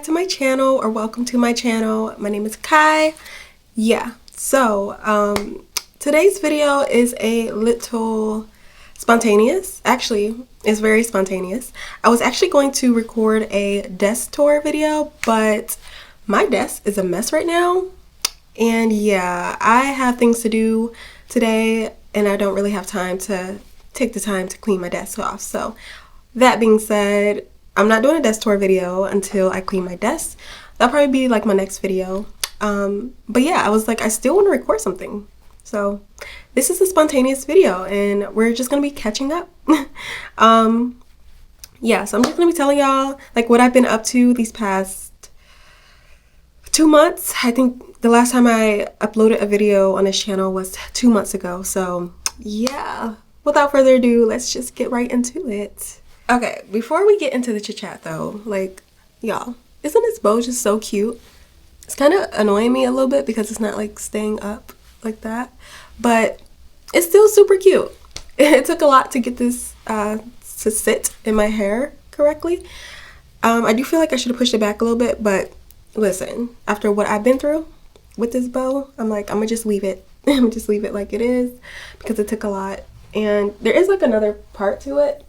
back to my channel, or welcome to my channel. My name is Kai. Today's video is a little spontaneous. Actually, it's very spontaneous. I was actually going to record a desk tour video, but my desk is a mess right now. And yeah, I have things to do today and I don't really have time to take the time to clean my desk off. So that being said, I'm not doing a desk tour video until I clean my desk. That'll probably be like my next video. But yeah, I was like, I still want to record something. So this is a spontaneous video and we're just going to be catching up. So I'm just going to be telling y'all like what I've been up to these past 2 months. I think the last time I uploaded a video on this channel was 2 months ago. So yeah, without further ado, let's just get right into it. Okay, before we get into the chit chat though, like y'all, isn't this bow just so cute? It's kind of annoying me a little bit because it's not like staying up like that, but it's still super cute. It took a lot to get this to sit in my hair correctly. I do feel like I should have pushed it back a little bit, but listen, after what I've been through with this bow, I'm like, I'm gonna just leave it. I'm gonna just leave it like it is because it took a lot. And there is like another part to it.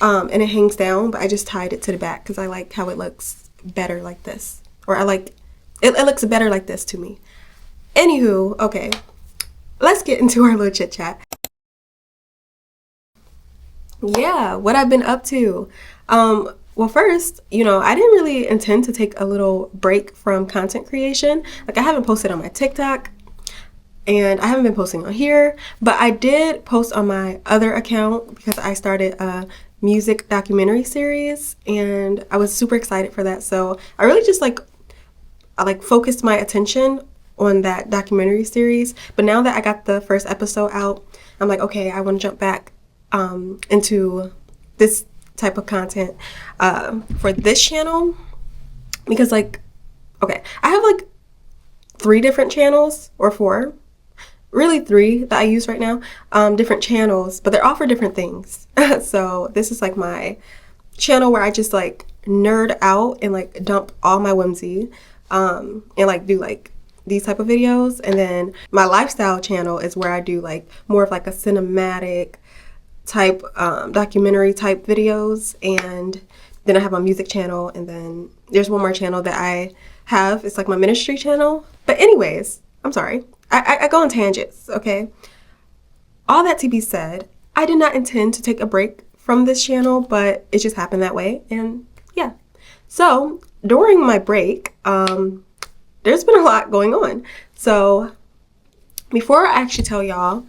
And it hangs down, but I just tied it to the back because I like how it looks better like this. Or I like, it looks better like this to me. Anywho, okay, let's get into our little chit chat. Yeah, what I've been up to. Well, first, I didn't really intend to take a little break from content creation. Like I haven't posted on my TikTok and I haven't been posting on here, but I did post on my other account because I started a music documentary series and I was super excited for that. So I really just I focused my attention on that documentary series. But now that I got the first episode out, I'm like, okay, I want to jump back into this type of content for this channel because I have 3 different channels, or 4, really 3 that I use right now, different channels, but they're all for different things. So this is like my channel where I just nerd out and dump all my whimsy and do these type of videos. And then my lifestyle channel is where I do more of a cinematic type documentary type videos. And then I have my music channel, and then there's one more channel that I have. It's my ministry channel. But anyways, I'm sorry. I go on tangents, okay? All that to be said, I did not intend to take a break from this channel, but it just happened that way, and yeah. So during my break, there's been a lot going on. So before I actually tell y'all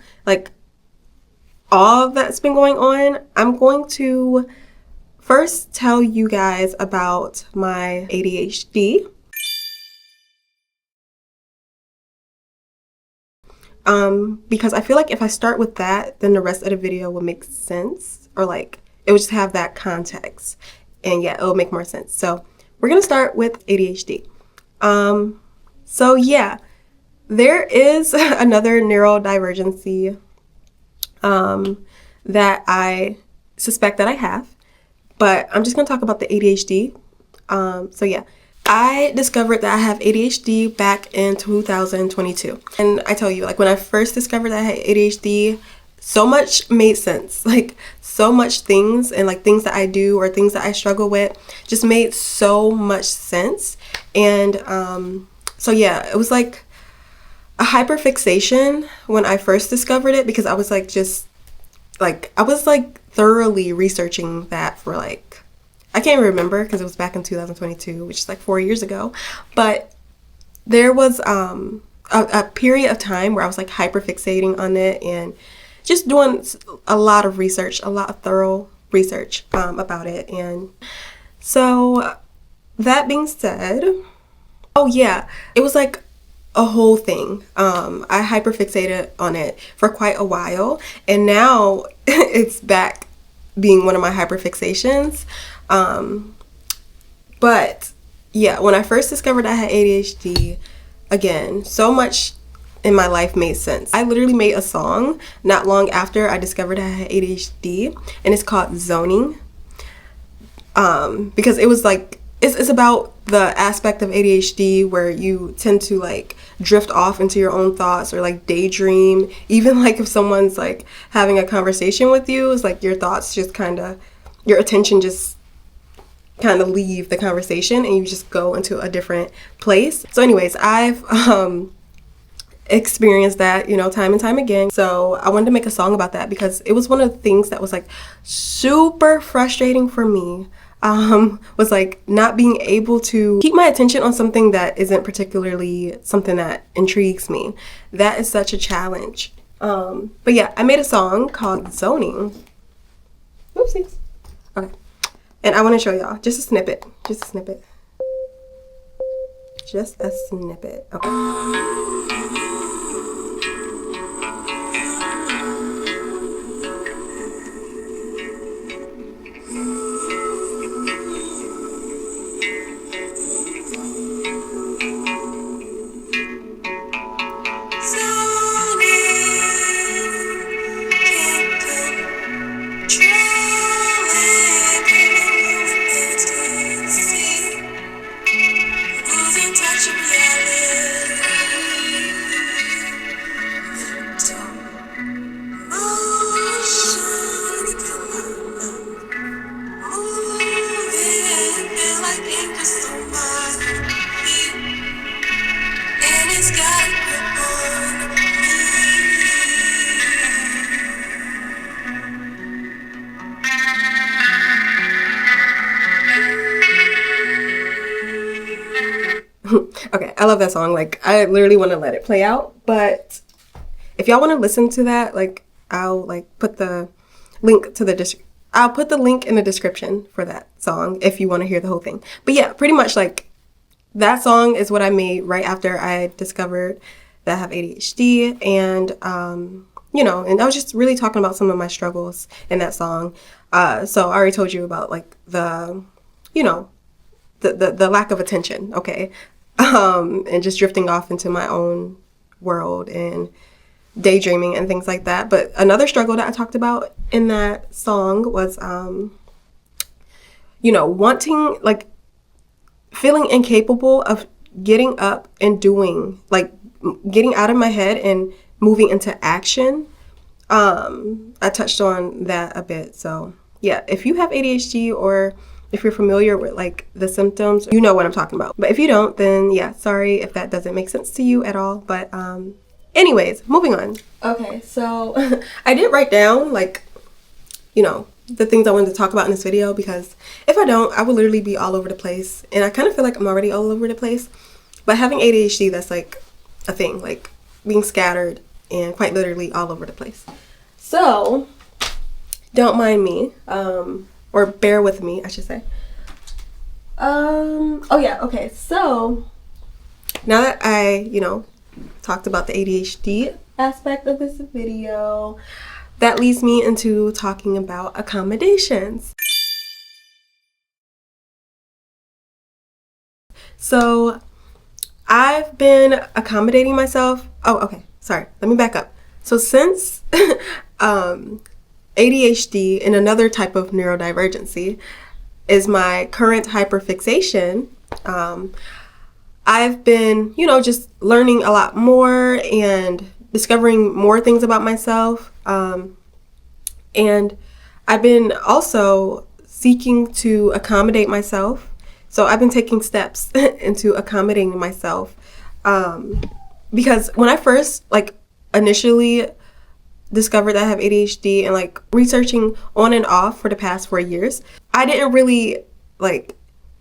all that's been going on, I'm going to first tell you guys about my ADHD. Because I feel like if I start with that, then the rest of the video will make sense, or it would just have that context, and yeah, it will make more sense. So we're gonna start with ADHD. So yeah, there is another neurodivergency that I suspect that I have, but I'm just gonna talk about the ADHD. So yeah, I discovered that I have ADHD back in 2022. And I tell you, when I first discovered that I had ADHD, so much made sense. So much things and things that I do or things that I struggle with just made so much sense. And so yeah, it was a hyperfixation when I first discovered it, because I was thoroughly researching that for I can't remember because it was back in 2022, which is 4 years ago. But there was a period of time where I was hyperfixating on it and just doing a lot of research, a lot of thorough research about it. And so that being said, oh yeah, it was a whole thing. I hyperfixated on it for quite a while, and now it's back being one of my hyperfixations. But yeah, when I first discovered I had ADHD, again, so much in my life made sense. I literally made a song not long after I discovered I had ADHD, and it's called Zoning. Because it was it's about the aspect of ADHD where you tend to like drift off into your own thoughts or like daydream. Even like if someone's like having a conversation with you, it's like your thoughts just kind of, your attention just kind of leave the conversation and you just go into a different place. So anyways, I've experienced that, you know, time and time again. So I wanted to make a song about that because it was one of the things that was like super frustrating for me. Was like not being able to keep my attention on something that isn't particularly something that intrigues me. That is such a challenge. But yeah, I made a song called Zoning. Oopsies. Okay. And I want to show y'all just a snippet. Just a snippet. Just a snippet. Okay. Okay, I love that song. Like, I literally want to let it play out. But if y'all want to listen to that, like, I'll like put the link to the I'll put the link in the description for that song if you want to hear the whole thing. But yeah, pretty much like that song is what I made right after I discovered that I have ADHD, and you know, and I was just really talking about some of my struggles in that song. So I already told you about like the, you know, the lack of attention, okay, and just drifting off into my own world and daydreaming and things like that. But another struggle that I talked about in that song was, you know, wanting, like, feeling incapable of getting up and doing, like, getting out of my head and moving into action. I touched on that a bit. So yeah, if you have ADHD or if you're familiar with like the symptoms, you know what I'm talking about. But if you don't, then yeah, sorry if that doesn't make sense to you at all. But anyways, moving on. Okay, so I did write down like, you know, the things I wanted to talk about in this video, because if I don't, I would literally be all over the place. And I kind of feel like I'm already all over the place. But having ADHD, that's like a thing, like being scattered and quite literally all over the place. So don't mind me, or bear with me, I should say. Oh yeah, okay, so now that I, you know, talked about the ADHD aspect of this video, that leads me into talking about accommodations. So I've been accommodating myself. Oh, okay, sorry, let me back up. So since ADHD and another type of neurodivergency is my current hyperfixation, I've been, you know, just learning a lot more and discovering more things about myself. And I've been also seeking to accommodate myself. So I've been taking steps into accommodating myself. Because when I first, like, initially discovered that I have ADHD and like researching on and off for the past 4 years, I didn't really like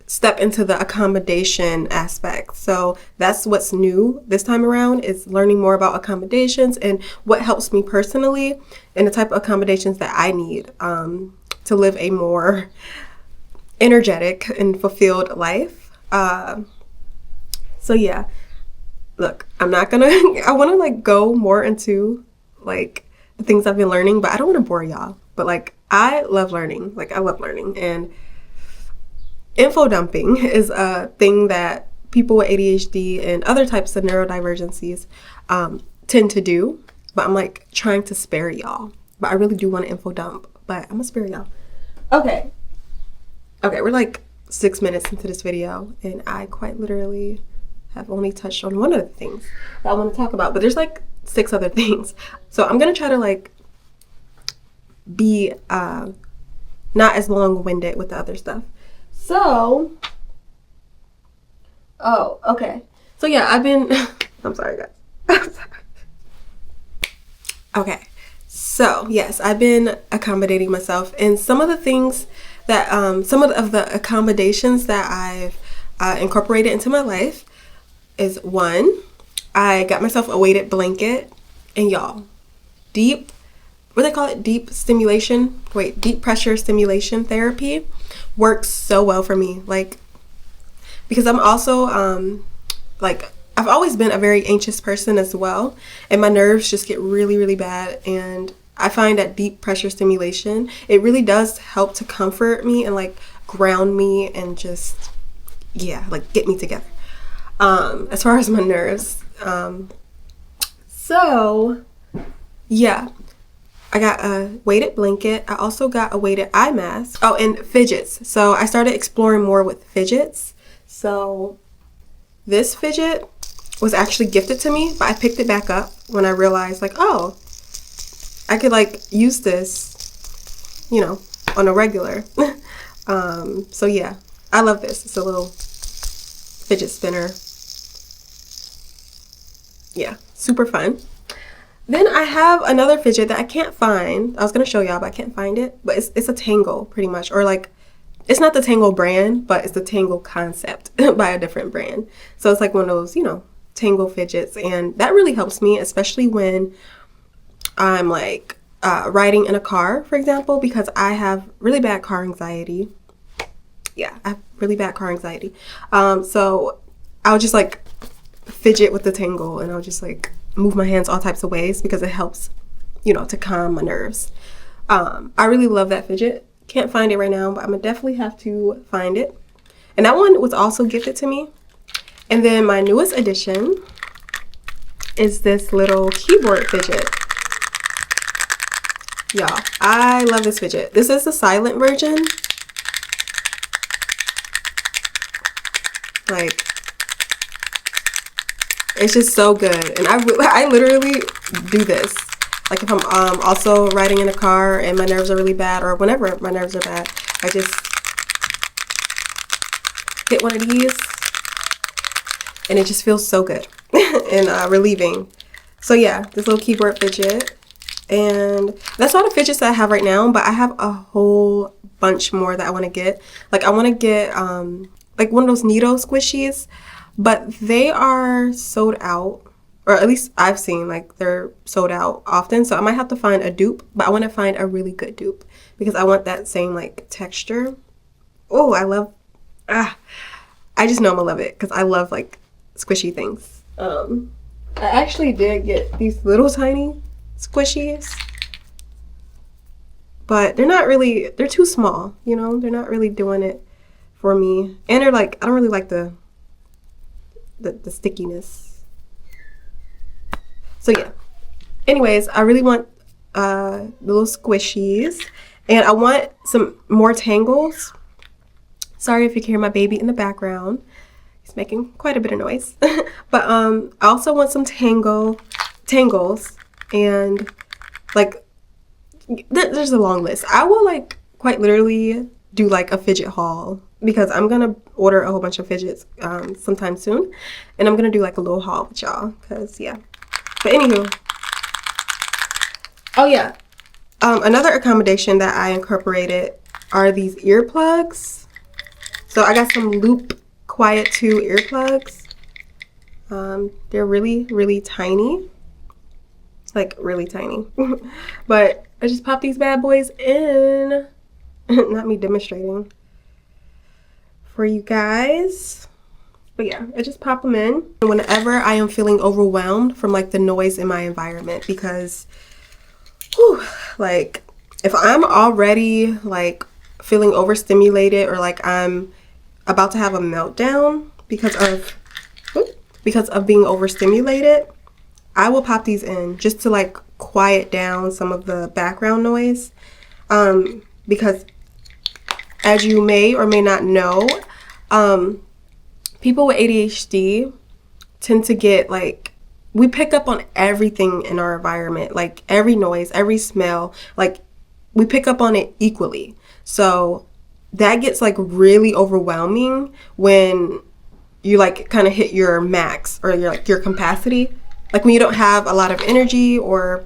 step into the accommodation aspect. So that's what's new this time around, is learning more about accommodations and what helps me personally and the type of accommodations that I need to live a more energetic and fulfilled life. So yeah, look, I'm not gonna, I want to like go more into like the things I've been learning, but I don't want to bore y'all. But like, I love learning. Like, I love learning. And info dumping is a thing that people with ADHD and other types of neurodivergencies tend to do. But I'm like trying to spare y'all. But I really do want to info dump. But I'm gonna spare y'all. Okay, we're like 6 minutes into this video, and I quite literally have only touched on one of the things that I want to talk about, but there's like 6 other things. So I'm gonna try to like be not as long-winded with the other stuff. So, oh, okay. So yeah, I've been, I'm sorry guys. I'm sorry. Okay, so yes, I've been accommodating myself, and some of the things that, some of the accommodations that I've incorporated into my life is, one, I got myself a weighted blanket, and y'all, deep pressure stimulation therapy works so well for me. Like, because I'm also, like, I've always been a very anxious person as well, and my nerves just get really, really bad, and I find that deep pressure stimulation, it really does help to comfort me and like ground me and just, yeah, like get me together. As far as my nerves. So yeah, I got a weighted blanket. I also got a weighted eye mask. Oh, and fidgets. So I started exploring more with fidgets. So this fidget was actually gifted to me, but I picked it back up when I realized like, oh, I could like use this, you know, on a regular. So yeah, I love this. It's a little fidget spinner. Yeah, super fun. Then I have another fidget that I can't find. I was gonna show y'all, but I can't find it. But it's a Tangle, pretty much, or like, it's not the Tangle brand, but it's the Tangle concept by a different brand. So it's like one of those, you know, Tangle fidgets, and that really helps me, especially when I'm like riding in a car, for example, because I have really bad car anxiety. Yeah, I have really bad car anxiety. So I'll just like fidget with the Tangle, and I'll just like move my hands all types of ways because it helps, you know, to calm my nerves. I really love that fidget. Can't find it right now, but I'm gonna definitely have to find it. And that one was also gifted to me. And then my newest addition is this little keyboard fidget. Y'all, I love this fidget. This is the silent version. Like, it's just so good. And I literally do this. Like if I'm also riding in a car and my nerves are really bad, or whenever my nerves are bad, I just hit one of these, and it just feels so good and relieving. So yeah, this little keyboard fidget. And that's all the fidgets that I have right now, but I have a whole bunch more that I want to get. Like I want to get like one of those Neato squishies, but they are sold out, or at least I've seen like they're sold out often. So I might have to find a dupe, but I want to find a really good dupe because I want that same like texture. Oh, I just know I'm gonna love it because I love like squishy things. I actually did get these little tiny squishies, but they're too small, you know, they're not really doing it for me. And they're like, I don't really like the stickiness. So yeah, anyways, I really want the little squishies, and I want some more Tangles. Sorry if you can hear my baby in the background. He's making quite a bit of noise. But I also want some Tangles, and like there's a long list. I will like quite literally do like a fidget haul because I'm gonna order a whole bunch of fidgets sometime soon, and I'm gonna do like a little haul with y'all because yeah. But anywho, oh yeah, another accommodation that I incorporated are these earplugs. So I got some Loop Quiet 2 earplugs. They're really, really tiny. Like really tiny. But I just pop these bad boys in. Not me demonstrating for you guys. But yeah, I just pop them in whenever I am feeling overwhelmed from like the noise in my environment, because whew, like if I'm already like feeling overstimulated, or like I'm about to have a meltdown because of being overstimulated, I will pop these in just to like quiet down some of the background noise, because as you may or may not know, people with ADHD tend to get like, we pick up on everything in our environment, like every noise, every smell, like we pick up on it equally. So that gets like really overwhelming when you like kind of hit your max or your capacity, like when you don't have a lot of energy or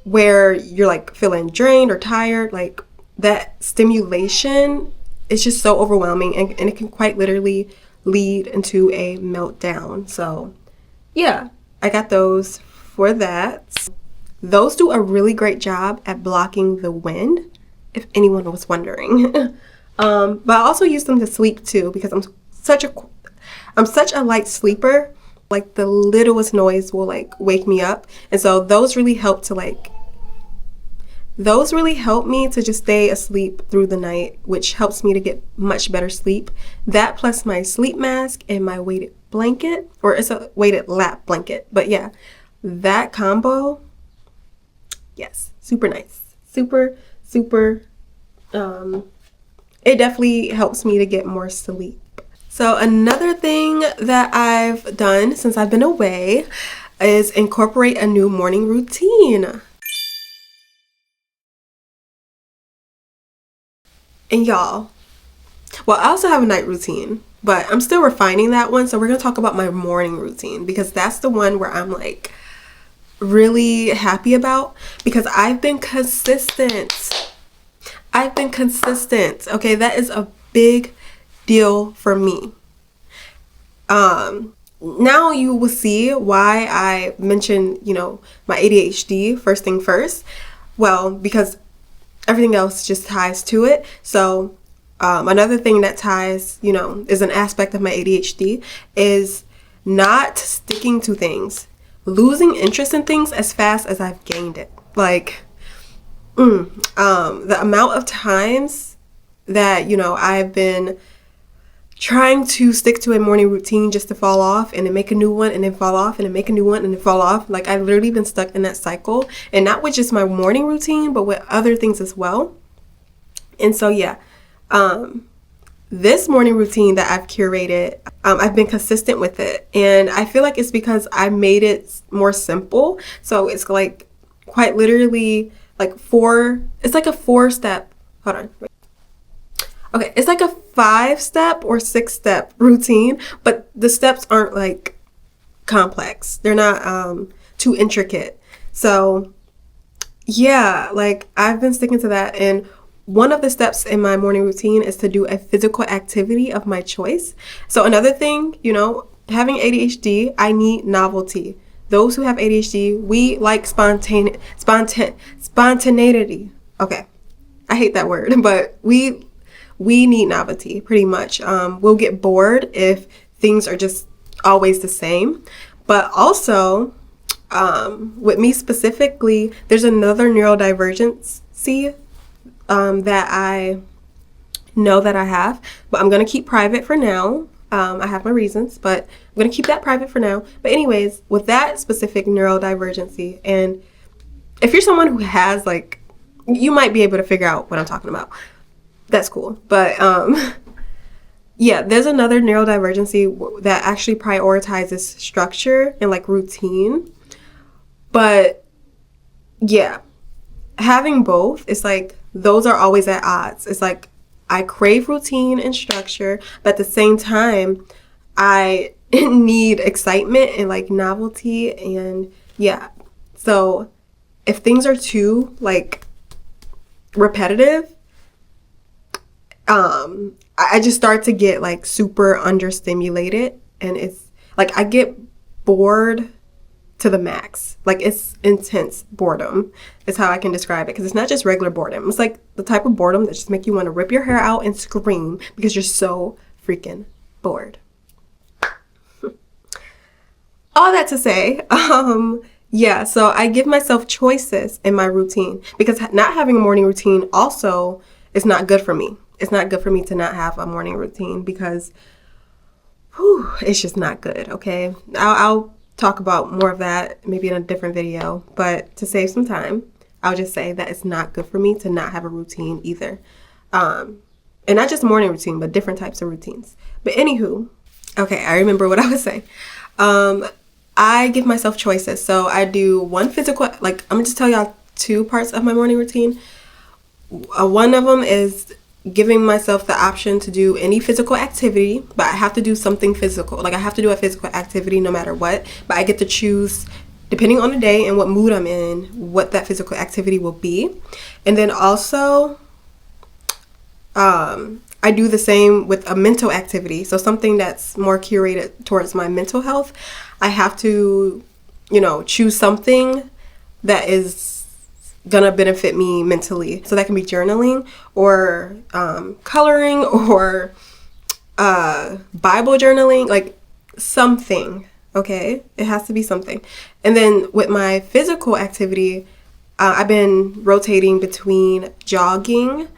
where you're like feeling drained or tired. Like that stimulation is just so overwhelming, and it can quite literally lead into a meltdown. So yeah, I got those for that. Those do a really great job at blocking the wind, if anyone was wondering. But I also use them to sleep too, because I'm such a light sleeper. Like the littlest noise will like wake me up, and so those really help me to just stay asleep through the night, which helps me to get much better sleep. That plus my sleep mask and my weighted blanket, or it's a weighted lap blanket. But yeah, that combo, yes, super nice. Super, it definitely helps me to get more sleep. So another thing that I've done since I've been away is incorporate a new morning routine. And y'all, well, I also have a night routine, but I'm still refining that one. So we're going to talk about my morning routine, because that's the one where I'm like really happy about, because I've been consistent. Okay, that is a big deal for me. Now you will see why I mentioned, my ADHD first thing first. Well, because everything else just ties to it. So another thing that ties, is an aspect of my ADHD is not sticking to things, losing interest in things as fast as I've gained it. Like, the amount of times that, I've been trying to stick to a morning routine just to fall off and then make a new one and then fall off and then make a new one and then fall off. Like I've literally been stuck in that cycle, and not with just my morning routine, but with other things as well. And so, yeah, this morning routine that I've curated, I've been consistent with it. And I feel like it's because I made it more simple. So it's like quite literally like it's like a 4-step, hold on. Okay, it's like a 5-step or 6-step routine, but the steps aren't like complex. They're not too intricate. So yeah, like I've been sticking to that. And one of the steps in my morning routine is to do a physical activity of my choice. So another thing, having ADHD, I need novelty. Those who have ADHD, we like spontaneity. Okay, I hate that word, but we need novelty pretty much. We'll get bored if things are just always the same. But also, with me specifically, there's another neurodivergency that I know that I have, but I'm going to keep private for now. I have my reasons, but I'm going to keep that private for now. But anyways, with that specific neurodivergency, and if you're someone who has like, you might be able to figure out what I'm talking about. That's cool. But yeah, there's another neurodivergency that actually prioritizes structure and like routine. But yeah, having both, it's like those are always at odds. It's like I crave routine and structure, but at the same time, I need excitement and like novelty. And yeah, so if things are too like repetitive, I just start to get like super understimulated, and it's like I get bored to the max. Like it's intense boredom is how I can describe it, because it's not just regular boredom. It's like the type of boredom that just make you want to rip your hair out and scream because you're so freaking bored. All that to say, yeah, so I give myself choices in my routine, because not having a morning routine also is not good for me. It's not good for me to not have a morning routine, because it's just not good, okay? I'll talk about more of that maybe in a different video, but to save some time, I'll just say that it's not good for me to not have a routine either. And not just morning routine, but different types of routines. But anywho, okay, I remember what I was saying. I give myself choices. So I do one physical, like I'm gonna just tell y'all 2 parts of my morning routine. One of them is giving myself the option to do any physical activity, but I have to do something physical. Like I have to do a physical activity no matter what, but I get to choose, depending on the day and what mood I'm in, what that physical activity will be. And then also, I do the same with a mental activity. So something that's more curated towards my mental health. I have to, choose something that is gonna benefit me mentally. So that can be journaling or coloring or Bible journaling, like something. Okay, it has to be something. And then with my physical activity, I've been rotating between jogging,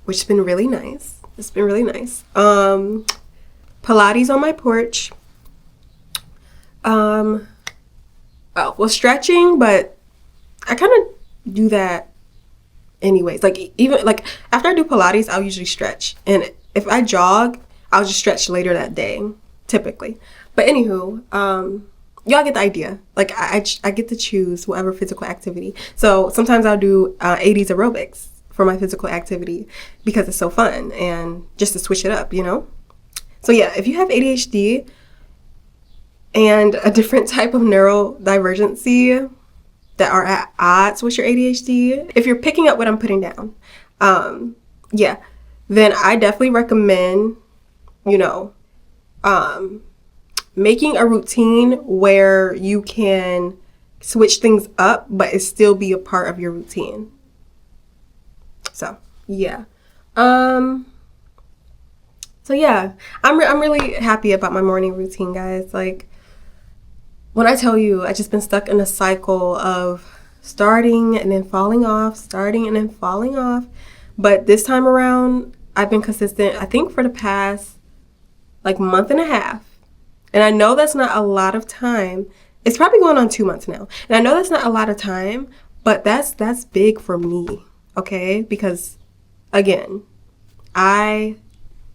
which has been really nice. It's been really nice. Pilates on my porch. Stretching, but I kind of do that anyways. Like even like after I do Pilates, I'll usually stretch. And if I jog, I'll just stretch later that day, typically. But anywho, y'all get the idea. Like I get to choose whatever physical activity. So sometimes I'll do 80s aerobics for my physical activity because it's so fun and just to switch it up, So yeah, if you have ADHD and a different type of neurodivergency that are at odds with your ADHD, if you're picking up what I'm putting down, then I definitely recommend, making a routine where you can switch things up, but it still be a part of your routine. So, yeah. I'm really happy about my morning routine, guys. Like, when I tell you, I've just been stuck in a cycle of starting and then falling off, starting and then falling off. But this time around, I've been consistent, I think, for the past, month and a half. And I know that's not a lot of time. It's probably going on 2 months now. And I know that's not a lot of time, but that's big for me, okay? Because, again, I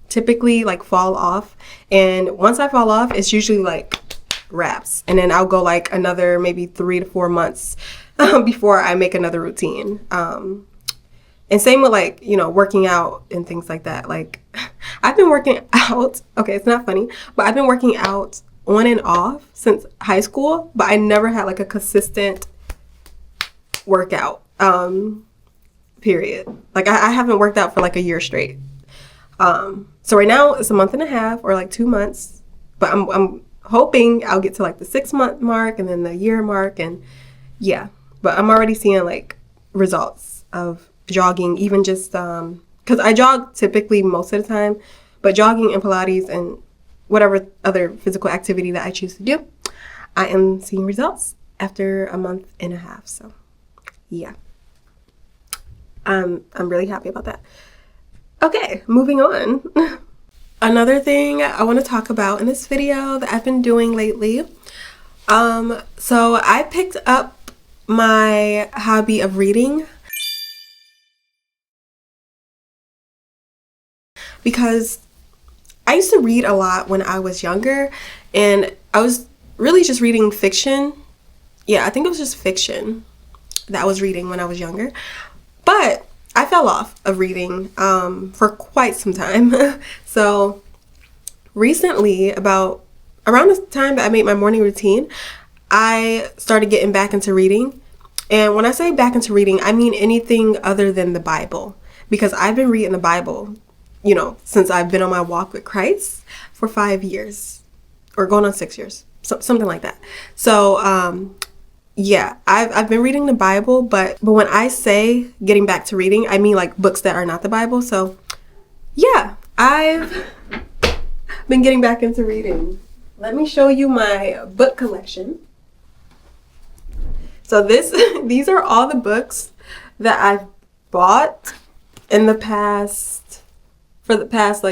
typically, fall off. And once I fall off, it's usually, wraps. And then I'll go, another maybe 3 to 4 months before I make another routine. And same with working out and things like that. I've been working out. Okay, it's not funny, but I've been working out on and off since high school, but I never had a consistent workout, period. I haven't worked out for a year straight. So right now it's a month and a half or 2 months, but I'm hoping I'll get to the 6-month mark and then the year mark. And yeah, but I'm already seeing results of jogging, even just because I jog typically most of the time, but jogging and Pilates and whatever other physical activity that I choose to do, I am seeing results after a month and a half. So yeah, I'm really happy about that. Okay, moving on. Another thing I want to talk about in this video that I've been doing lately. So I picked up my hobby of reading because I used to read a lot when I was younger, and I was really just reading fiction. Yeah, I think it was just fiction that I was reading when I was younger. But I fell off of reading for quite some time. So recently, about around the time that I made my morning routine, I started getting back into reading. And when I say back into reading, I mean anything other than the Bible, because I've been reading the Bible, since I've been on my walk with Christ for 5 years, or going on 6 years, something like that. So, yeah, I've been reading the Bible, but when I say getting back to reading, I mean books that are not the Bible. So, yeah, I've been getting back into reading. Let me show you my book collection. So these are all the books that I've bought in the past, for the past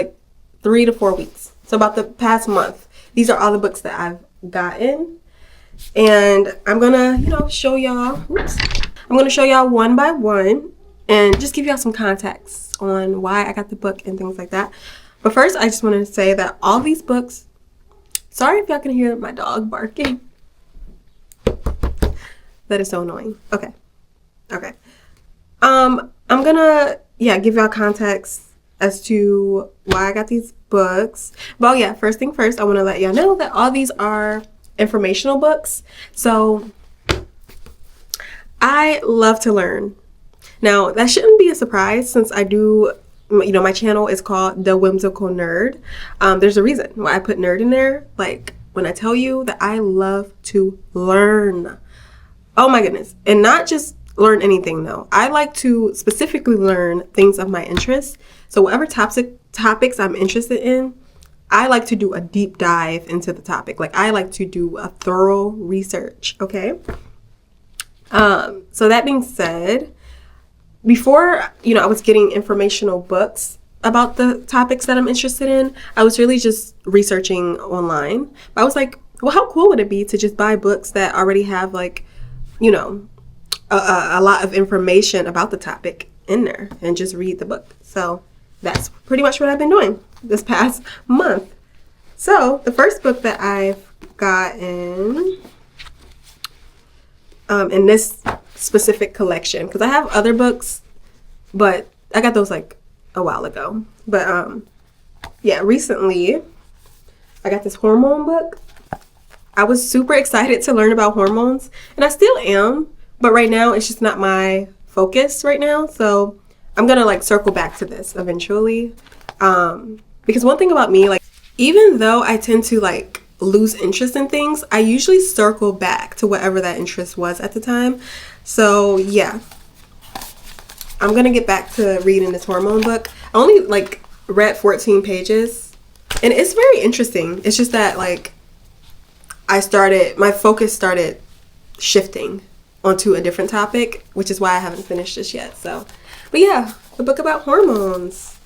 3 to 4 weeks. So about the past month. These are all the books that I've gotten. And I'm gonna, show y'all, I'm gonna show y'all one by one and just give y'all some context on why I got the book and things like that. But first, I just wanted to say that all these books, sorry if y'all can hear my dog barking. That is so annoying. Okay. I'm gonna, give y'all context as to why I got these books. But yeah, first thing first, I want to let y'all know that all these are informational books. So I love to learn. Now, that shouldn't be a surprise since I do, my channel is called The Whimsical Nerd. There's a reason why I put nerd in there. Like, when I tell you that I love to learn. Oh my goodness. And not just learn anything though. I like to specifically learn things of my interest. So whatever topics I'm interested in, I like to do a deep dive into the topic. Like, I like to do a thorough research, okay? So that being said, before, I was getting informational books about the topics that I'm interested in, I was really just researching online. But I was like, well, how cool would it be to just buy books that already have like, a lot of information about the topic in there and just read the book. So that's pretty much what I've been doing this past month. So the first book that I've gotten in this specific collection, because I have other books, but I got those like a while ago. But recently I got this hormone book. I was super excited to learn about hormones, and I still am, but right now it's just not my focus right now. So I'm gonna like circle back to this eventually. Because one thing about me, like, even though I tend to like lose interest in things, I usually circle back to whatever that interest was at the time. So yeah, I'm gonna get back to reading this hormone book. I only like read 14 pages, and it's very interesting. It's just that like my focus started shifting onto a different topic, which is why I haven't finished this yet. So, but yeah, the book about hormones.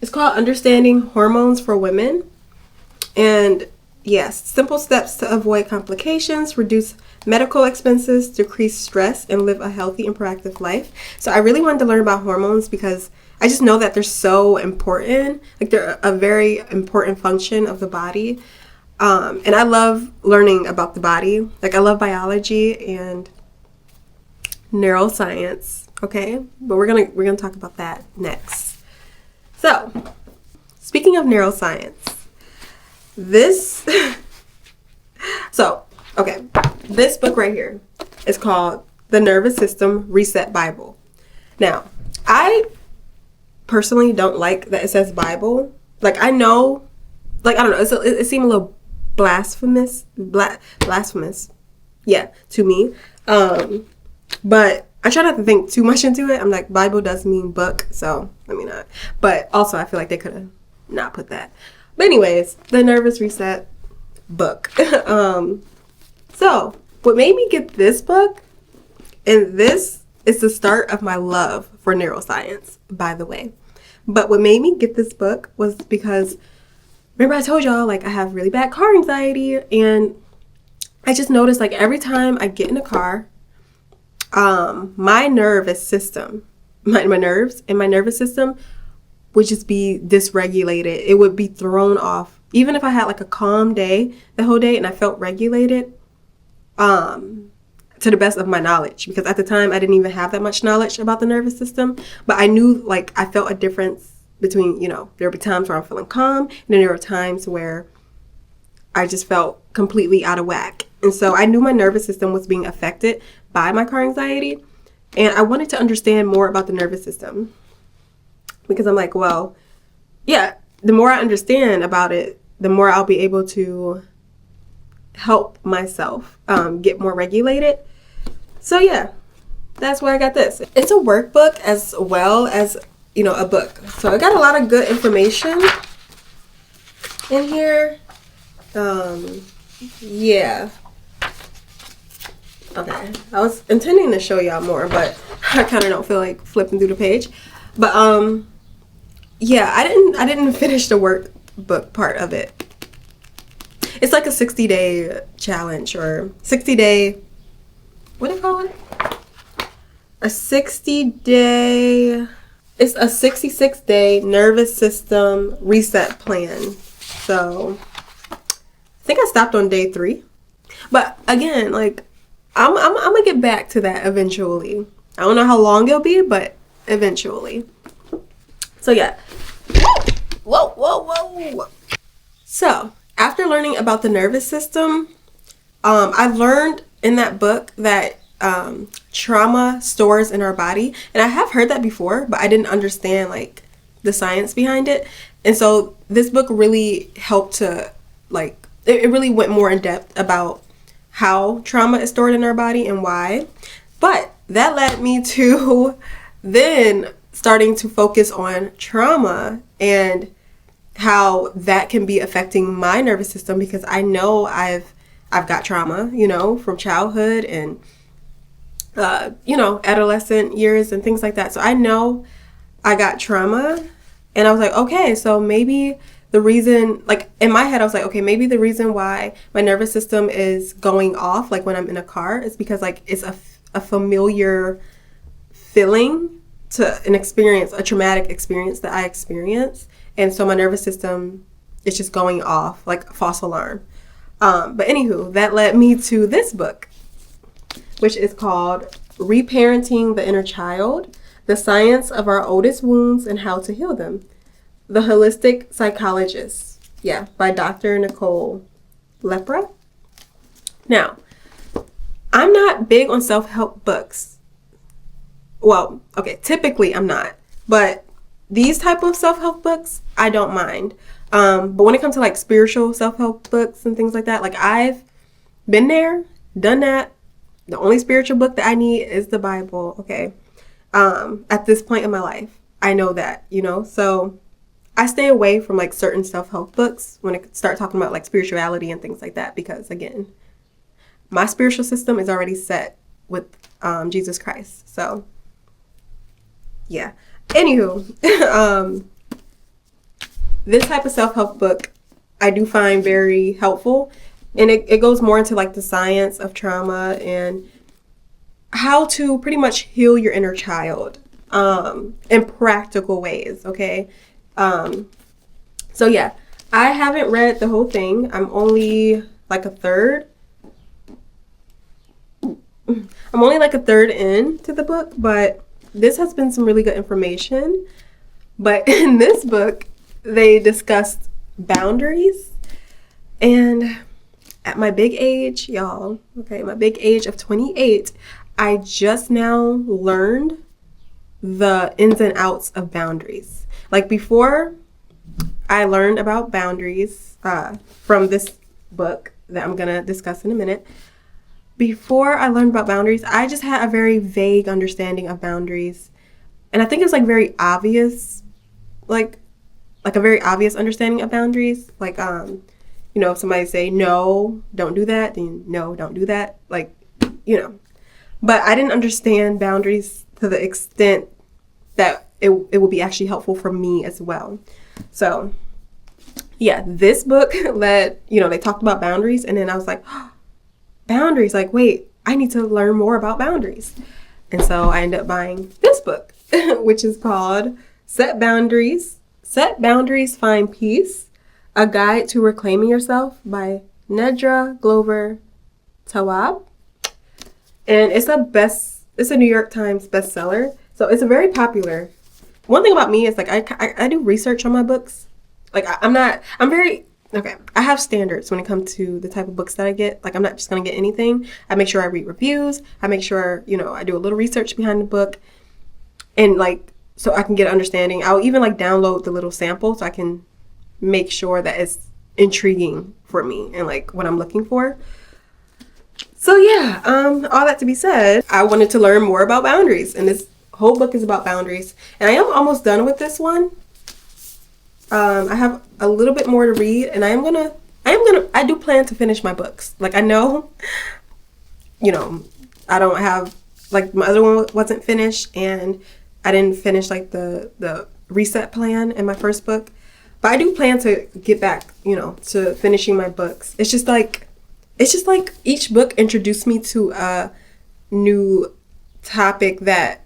It's called Understanding Hormones for Women. And yes, simple steps to avoid complications, reduce medical expenses, decrease stress, and live a healthy and proactive life. So I really wanted to learn about hormones because I just know that they're so important. Like, they're a very important function of the body. And I love learning about the body. Like, I love biology and neuroscience. Okay, but we're gonna talk about that next. So, speaking of neuroscience, this book right here is called The Nervous System Reset Bible. Now, I personally don't like that it says Bible. Like, I know, like, I don't know, it seemed a little blasphemous, yeah, to me. But I try not to think too much into it. I'm like, Bible does mean book, so let me not. But also, I feel like they could have not put that. But anyways, the Nervous Reset book. So what made me get this book, and this is the start of my love for neuroscience, by the way. But what made me get this book was because, remember I told y'all, like, I have really bad car anxiety, and I just noticed, like, every time I get in a car, my nervous system, my nerves and my nervous system would just be dysregulated. It would be thrown off. Even if I had like a calm day the whole day and I felt regulated, to the best of my knowledge, because at the time I didn't even have that much knowledge about the nervous system, but I knew, like, I felt a difference between, there would be times where I'm feeling calm, and then there were times where I just felt completely out of whack. And so I knew my nervous system was being affected by my car anxiety, and I wanted to understand more about the nervous system, because I'm like, well, yeah, the more I understand about it, the more I'll be able to help myself get more regulated. So yeah, that's why I got this. It's a workbook as well as, a book. So I got a lot of good information in here. Yeah. Okay, I was intending to show y'all more, but I kind of don't feel like flipping through the page. But yeah, I didn't finish the workbook part of it. It's like a 60-day challenge, or 60-day, what do you call it? A 60-day, It's a 66-day nervous system reset plan. So I think I stopped on day 3. But again, like, I'm gonna get back to that eventually. I don't know how long it'll be, but eventually. So yeah. Whoa. So after learning about the nervous system, I learned in that book that trauma stores in our body, and I have heard that before, but I didn't understand like the science behind it. And so this book really helped to like it really went more in depth about how trauma is stored in our body and why. But that led me to then starting to focus on trauma and how that can be affecting my nervous system, because I know I've got trauma, you know, from childhood and you know, adolescent years and things like that. So I know I got trauma, and I was like, okay, so maybe the reason, like in my head, I was like, okay, maybe the reason why my nervous system is going off, like when I'm in a car, is because like it's a familiar feeling to an experience, a traumatic experience that I experienced. And so my nervous system is just going off like a false alarm. But anywho, that led me to this book, which is called Reparenting the Inner Child, The Science of Our Oldest Wounds and How to Heal Them. The Holistic Psychologist. Yeah, by Dr. Nicole Lepra. Now, I'm not big on self-help books. Well, okay, typically I'm not. But these type of self-help books, I don't mind. But when it comes to like spiritual self-help books and things like that, like I've been there, done that. The only spiritual book that I need is the Bible, okay? At this point in my life, I know that, you know? So I stay away from like certain self-help books when it start talking about like spirituality and things like that, because again, my spiritual system is already set with Jesus Christ. So yeah. Anywho, this type of self-help book I do find very helpful. And it goes more into like the science of trauma and how to pretty much heal your inner child in practical ways, okay? So yeah, I haven't read the whole thing. I'm only like a third. I'm only like a third into the book, but this has been some really good information. But in this book, they discussed boundaries. And at my big age, y'all, okay, my big age of 28, I just now learned the ins and outs of boundaries. Like before I learned about boundaries from this book that I'm gonna discuss in a minute. Before I learned about boundaries, I just had a very vague understanding of boundaries. And I think it's like very obvious, like a very obvious understanding of boundaries. Like, you know, if somebody say, no, don't do that, then no, don't do that. Like, you know. But I didn't understand boundaries to the extent that it would be actually helpful for me as well. So, yeah, this book they talked about boundaries. And then I was like, oh, boundaries. Like, wait, I need to learn more about boundaries. And so I ended up buying this book, which is called Set Boundaries, Find Peace. A Guide to Reclaiming Yourself by Nedra Glover Tawwab. And it's a New York Times bestseller. So it's a very popular. One thing about me is like I do research on my books. Like I have standards when it comes to the type of books that I get. Like I'm not just going to get anything. I make sure I read reviews. I make sure, you know, I do a little research behind the book. And like, so I can get an understanding. I'll even like download the little sample so I can make sure that it's intriguing for me and like what I'm looking for. So yeah, all that to be said, I wanted to learn more about boundaries, and this whole book is about boundaries. And I am almost done with this one. I have a little bit more to read, and I do plan to finish my books. Like I know, you know, I don't have, like my other one wasn't finished, and I didn't finish like the reset plan in my first book. But I do plan to get back, you know, to finishing my books. It's just like each book introduced me to a new topic that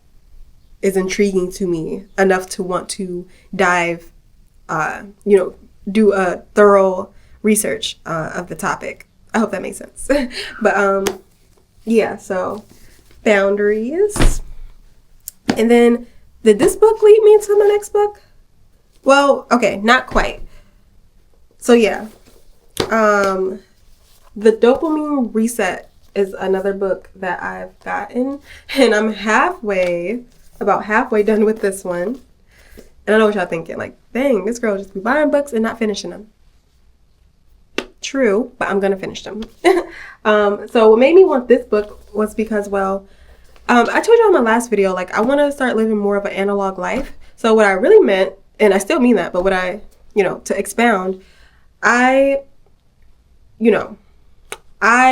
is intriguing to me enough to want to dive, do a thorough research of the topic. I hope that makes sense. But yeah, so boundaries. And then did this book lead me to my next book? Well, okay, not quite. So yeah, The Dopamine Reset is another book that I've gotten, and I'm about halfway done with this one. And I know what y'all thinking, like, dang, this girl just be buying books and not finishing them. True, but I'm gonna finish them. So what made me want this book was because, well, I told you in my last video, like, I want to start living more of an analog life. So what I really meant, and I still mean that, but what I, to expound, I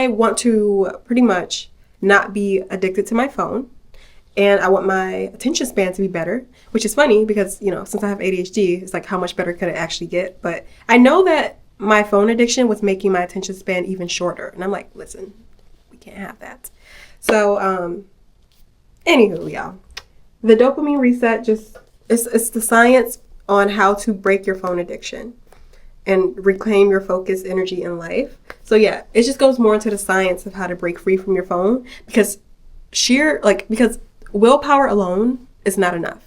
want to pretty much not be addicted to my phone, and I want my attention span to be better, which is funny because, since I have ADHD, it's like, how much better could it actually get? But I know that my phone addiction was making my attention span even shorter. And I'm like, listen, we can't have that. So, anywho, y'all, the Dopamine Reset it's the science on how to break your phone addiction and reclaim your focus, energy, and life. So yeah, it just goes more into the science of how to break free from your phone, because because willpower alone is not enough.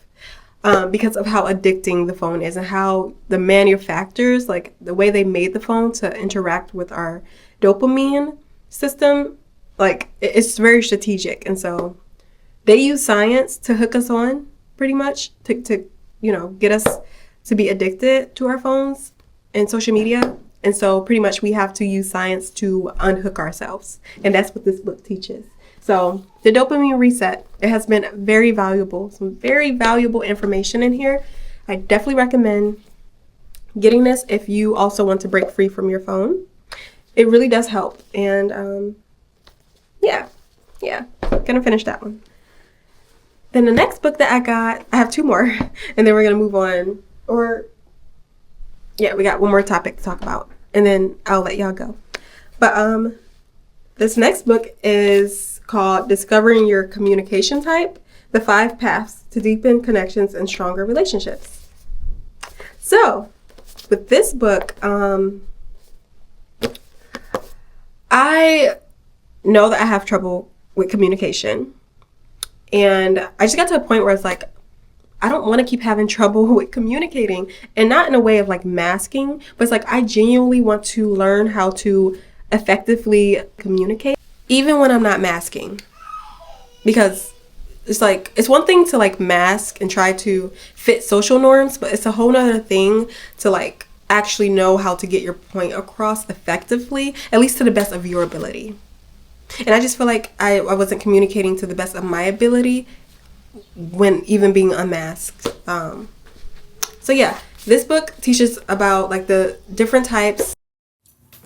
Because of how addicting the phone is and how the manufacturers, like the way they made the phone to interact with our dopamine system, like it's very strategic. And so they use science to hook us on, pretty much, to get us to be addicted to our phones and social media. And so pretty much we have to use science to unhook ourselves. And that's what this book teaches. So the Dopamine Reset, it has been very valuable, some very valuable information in here. I definitely recommend getting this if you also want to break free from your phone. It really does help. And yeah, gonna finish that one. Then the next book that I have two more, and then we're gonna move on. We got one more topic to talk about, and then I'll let y'all go. But this next book is called Discovering Your Communication Type, The 5 Paths to Deepen Connections and Stronger Relationships. So, with this book, I know that I have trouble with communication. And I just got to a point where it's like, I don't want to keep having trouble with communicating, and not in a way of like masking, but it's like I genuinely want to learn how to effectively communicate, even when I'm not masking. Because it's like, it's one thing to like mask and try to fit social norms, but it's a whole nother thing to like actually know how to get your point across effectively, at least to the best of your ability. And I just feel like I wasn't communicating to the best of my ability when even being unmasked. So yeah, this book teaches about like the different types.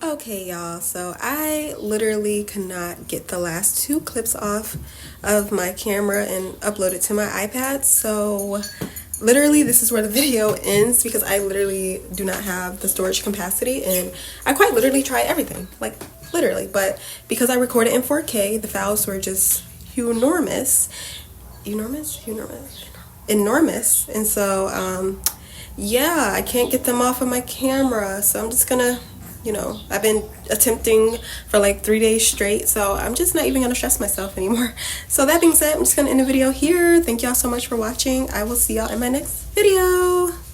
Okay, y'all, so I literally could not get the last two clips off of my camera and upload it to my iPad. So literally this is where the video ends, because I literally do not have the storage capacity, and I quite literally tried everything, like literally, but because I recorded in 4K, the files were just enormous. And so yeah, I can't get them off of my camera, so I'm just gonna, I've been attempting for like 3 days straight, so I'm just not even gonna stress myself anymore. So that being said, I'm just gonna end the video here. Thank y'all so much for watching. I will see y'all in my next video.